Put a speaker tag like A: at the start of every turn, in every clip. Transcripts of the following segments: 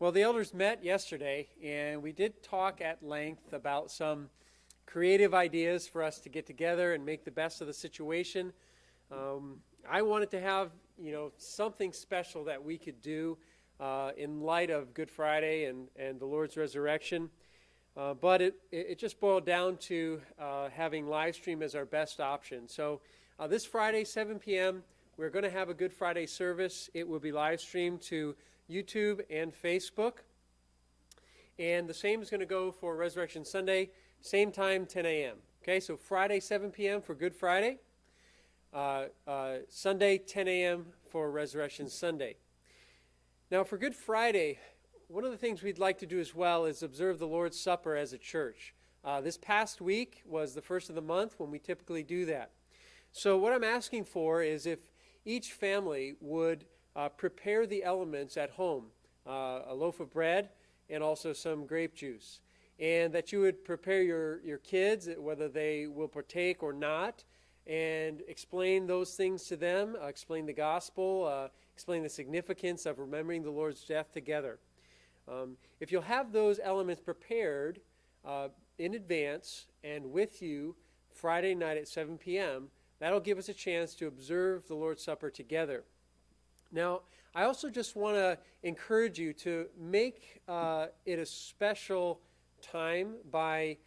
A: Well, the elders met yesterday, and we did talk at length about some creative ideas for us to get together and make the best of the situation. I wanted to have, something special that we could do in light of Good Friday and the Lord's resurrection. But it just boiled down to having live stream as our best option. So this Friday, 7 p.m., we're going to have a Good Friday service. It will be live streamed to YouTube and Facebook. And the same is going to go for Resurrection Sunday, same time, 10 a.m. Okay, so Friday, 7 p.m. for Good Friday. Sunday, 10 a.m. for Resurrection Sunday. Now, for Good Friday, one of the things we'd like to do as well is observe the Lord's Supper as a church. This past week was the first of the month when we typically do that. So what I'm asking for is if each family would prepare the elements at home, a loaf of bread and also some grape juice, and that you would prepare your kids, whether they will partake or not, and explain those things to them, explain the gospel, explain the significance of remembering the Lord's death together. If you'll have those elements prepared in advance and with you Friday night at 7 p.m., that'll give us a chance to observe the Lord's Supper together. Now, I also just want to encourage you to make it a special time by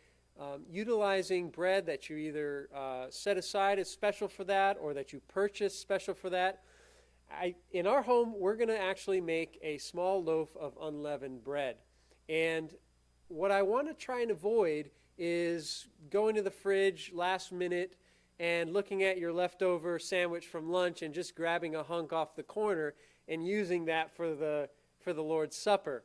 A: utilizing bread that you either set aside as special for that or that you purchase special for that. In our home, we're going to actually make a small loaf of unleavened bread. And what I want to try and avoid is going to the fridge last minute and looking at your leftover sandwich from lunch and just grabbing a hunk off the corner and using that for the Lord's Supper.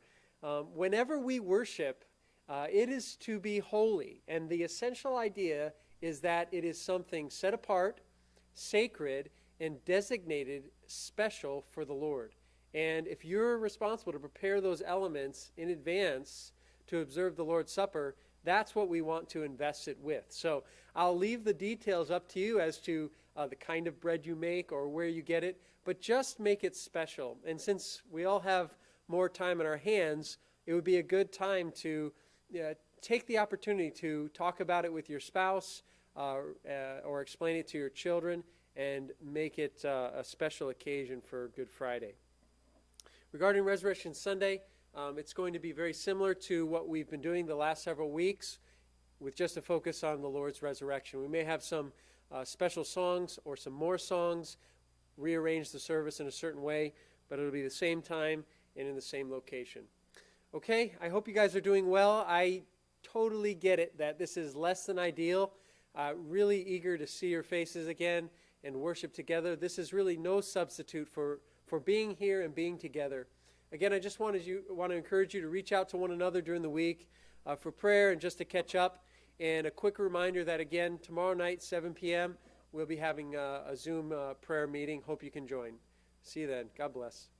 A: Whenever we worship, it is to be holy. And the essential idea is that it is something set apart, sacred, and designated special for the Lord. And if you're responsible to prepare those elements in advance to observe the Lord's Supper, that's what we want to invest it with. So I'll leave the details up to you as to the kind of bread you make or where you get it, but just make it special. And since we all have more time in our hands, it would be a good time to take the opportunity to talk about it with your spouse or explain it to your children and make it a special occasion for Good Friday. Regarding Resurrection Sunday, it's going to be very similar to what we've been doing the last several weeks with just a focus on the Lord's resurrection. We may have some special songs or some more songs, rearrange the service in a certain way, but it'll be the same time and in the same location. Okay, I hope you guys are doing well. I totally get it that this is less than ideal. Really eager to see your faces again and worship together. This is really no substitute for being here and being together. Again, I just want to encourage you to reach out to one another during the week for prayer and just to catch up. And a quick reminder that, again, tomorrow night, 7 p.m., we'll be having a Zoom prayer meeting. Hope you can join. See you then. God bless.